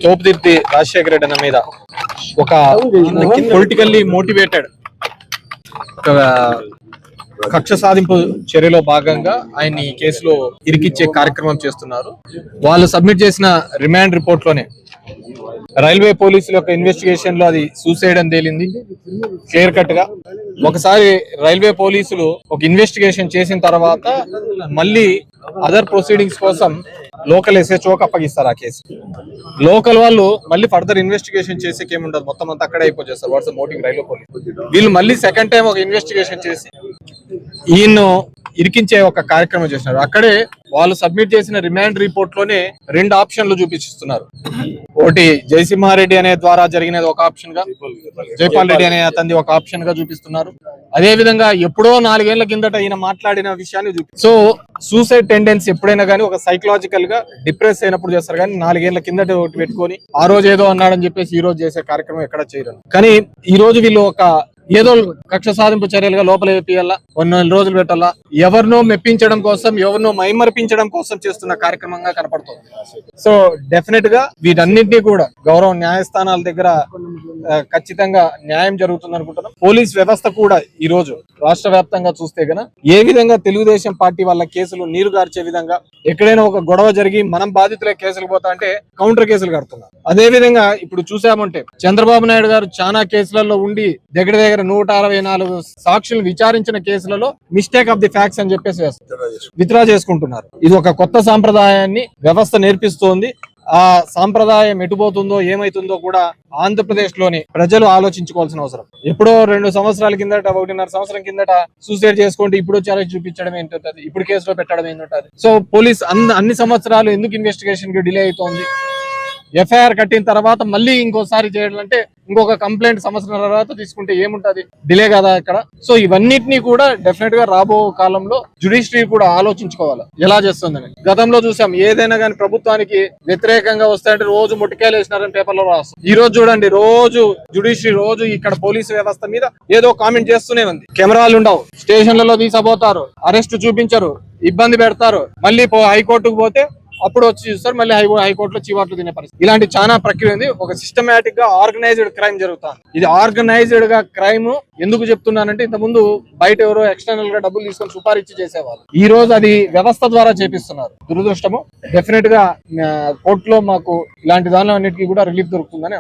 తోపుదిర్తి రాజశేఖర రెడ్డి అన్న మీద ఒక పొలిటికల్లీ మోటివేటెడ్ ఒక కక్ష సాధింపు చర్యలో భాగంగా ఆయన్ని ఈ కేసులో ఇరికిచ్చే కార్యక్రమం చేస్తున్నారు. వాళ్ళు సబ్మిట్ చేసిన రిమాండ్ రిపోర్ట్ లోనే రైల్వే పోలీసుల యొక్క ఇన్వెస్టిగేషన్ లో అది సూసైడ్ అని తేలింది క్లియర్ కట్ గా. ఒకసారి రైల్వే పోలీసులు ఒక ఇన్వెస్టిగేషన్ చేసిన తర్వాత మళ్ళీ అదర్ ప్రొసీడింగ్స్ కోసం లోకల్ ఎస్హెచ్ఓకి అప్పగిస్తారు ఆ కేసు. లోకల్ వాళ్ళు మళ్ళీ ఫర్దర్ ఇన్వెస్టిగేషన్ చేసేకి ఏముండదు, మొత్తం అంతా అక్కడే అయిపోచేస్తారు. వాట్స్ మోటివ్ రైల్వే పోలీస్ వీళ్ళు మళ్ళీ సెకండ్ టైం ఒక ఇన్వెస్టిగేషన్ చేసి ఈయన్ను ఇరికించే ఒక కార్యక్రమం చేసినారు. అక్కడే వాళ్ళు సబ్మిట్ చేసిన రిమాండ్ రిపోర్ట్ లోనే రెండు ఆప్షన్లు చూపిస్తున్నారు. ఒకటి జయసింహారెడ్డి అనే ద్వారా జరిగినది ఒక ఆప్షన్ గా, జైపాల్ రెడ్డి అనే అతనిది ఒక ఆప్షన్ గా చూపిస్తున్నారు. అదే విధంగా ఎప్పుడో 4 ఏళ్ల కిందట ఈయన మాట్లాడిన విషయాన్ని సో సూసైడ్ టెండెన్సీ ఎప్పుడైనా కానీ ఒక సైకలాజికల్ గా డిప్రెస్ అయినప్పుడు చేస్తారు, కానీ 4 ఏళ్ల కిందట ఒకటి పెట్టుకొని ఆ రోజు ఏదో అన్నాడని చెప్పేసి ఈ రోజు చేసే కార్యక్రమం ఎక్కడ చేయరు. కానీ ఈ రోజు వీళ్ళు ఒక ఏదో కక్ష సాధింపు చర్యలుగా లోపల వేపియాలా, 1 నెల రోజులు పెట్టాలా, ఎవరినో మెప్పించడం కోసం, ఎవరినో మైమర్పించడం కోసం చేస్తున్న కార్యక్రమంగా కనపడుతుంది. సో డెఫినెట్ గా వీటన్నింటినీ కూడా గౌరవ న్యాయస్థానాల దగ్గర ఖచ్చితంగా న్యాయం జరుగుతుంది అనుకుంటున్నాం. పోలీస్ వ్యవస్థ కూడా ఈ రోజు రాష్ట్ర వ్యాప్తంగా చూస్తే గన ఏ విధంగా తెలుగుదేశం పార్టీ వాళ్ళ కేసులు నీరు గార్చే విధంగా ఎక్కడైనా ఒక గొడవ జరిగి మనం బాధితులే కేసులు పోతా అంటే కౌంటర్ కేసులు కడుతున్నారు. అదే విధంగా ఇప్పుడు చూసామంటే చంద్రబాబు నాయుడు గారు చాలా కేసులలో ఉండి దగ్గర 164 సాక్షులు విచారించిన కేసులలో మిస్టేక్ ఆఫ్ ది ఫ్యాక్ట్స్ అని చెప్పేసి విత్డ్రా చేసుకుంటున్నారు. ఇది ఒక కొత్త సాంప్రదాయాన్ని వ్యవస్థ నేర్పిస్తోంది. ఆ సాంప్రదాయం ఎటుపోతుందో ఏమైతుందో కూడా ఆంధ్రప్రదేశ్ లోని ప్రజలు ఆలోచించుకోవాల్సిన అవసరం. ఎప్పుడో 2 సంవత్సరాల కిందట, 1.5 సంవత్సరం కిందట సూసైడ్ చేసుకుంటే ఇప్పుడు ఛాలెంజ్ చూపించడం ఏంటంటది, ఇప్పుడు కేసులో పెట్టడం ఏంటంటది. సో పోలీస్ అన్ని సంవత్సరాలు ఎందుకు ఇన్వెస్టిగేషన్ కి డిలే అవుతోంది? ఎఫ్ఐఆర్ కట్టిన తర్వాత మళ్ళీ ఇంకోసారి చేయడం అంటే ఇంకొక కంప్లైంట్ సంవత్సరం తర్వాత తీసుకుంటే ఏముంటది, డిలే కదా ఇక్కడ. సో ఇవన్నిటినీ కూడా డెఫినెట్ గా రాబో కాలంలో జ్యుడిషియరీ కూడా ఆలోచించుకోవాలి ఎలా చేస్తుందని. గతంలో చూసాం, ఏదైనా కానీ ప్రభుత్వానికి వ్యతిరేకంగా వస్తాయంటే రోజు ముట్టికాయలు వేసినారని పేపర్లో రాస్తాం. ఈ రోజు చూడండి, రోజు జ్యుడిషియరీ రోజు ఇక్కడ పోలీసు వ్యవస్థ మీద ఏదో కామెంట్ చేస్తూనే ఉంది. కెమెరాలు ఉండవు, స్టేషన్లలో తీసుకుపోతారు, అరెస్ట్ చూపించరు, ఇబ్బంది పెడతారు, మళ్ళీ హైకోర్టుకు పోతే అప్పుడు వచ్చి చూస్తారు, మళ్ళీ హైకోర్టులో చీవాట్లు తినే పరిస్థితి. ఇలాంటి చాలా ప్రక్రియ ఉంది. ఒక సిస్టమేటిక్ గా ఆర్గనైజ్డ్ క్రైమ్ జరుగుతుంది. ఇది ఆర్గనైజ్డ్ గా క్రైమ్ ఎందుకు చెప్తున్నానంటే, ఇంతకుముందు బయట ఎవరో ఎక్స్టర్నల్ గా డబ్బులు తీసుకొని సుపారీచ్చి చేసేవాళ్ళు, ఈ రోజు అది వ్యవస్థ ద్వారా చేపిస్తున్నారు. దురదృష్టము. డెఫినెట్ గా కోర్టులో మాకు ఇలాంటి దానిలో అన్నిటికీ కూడా రిలీఫ్ దొరుకుతుందని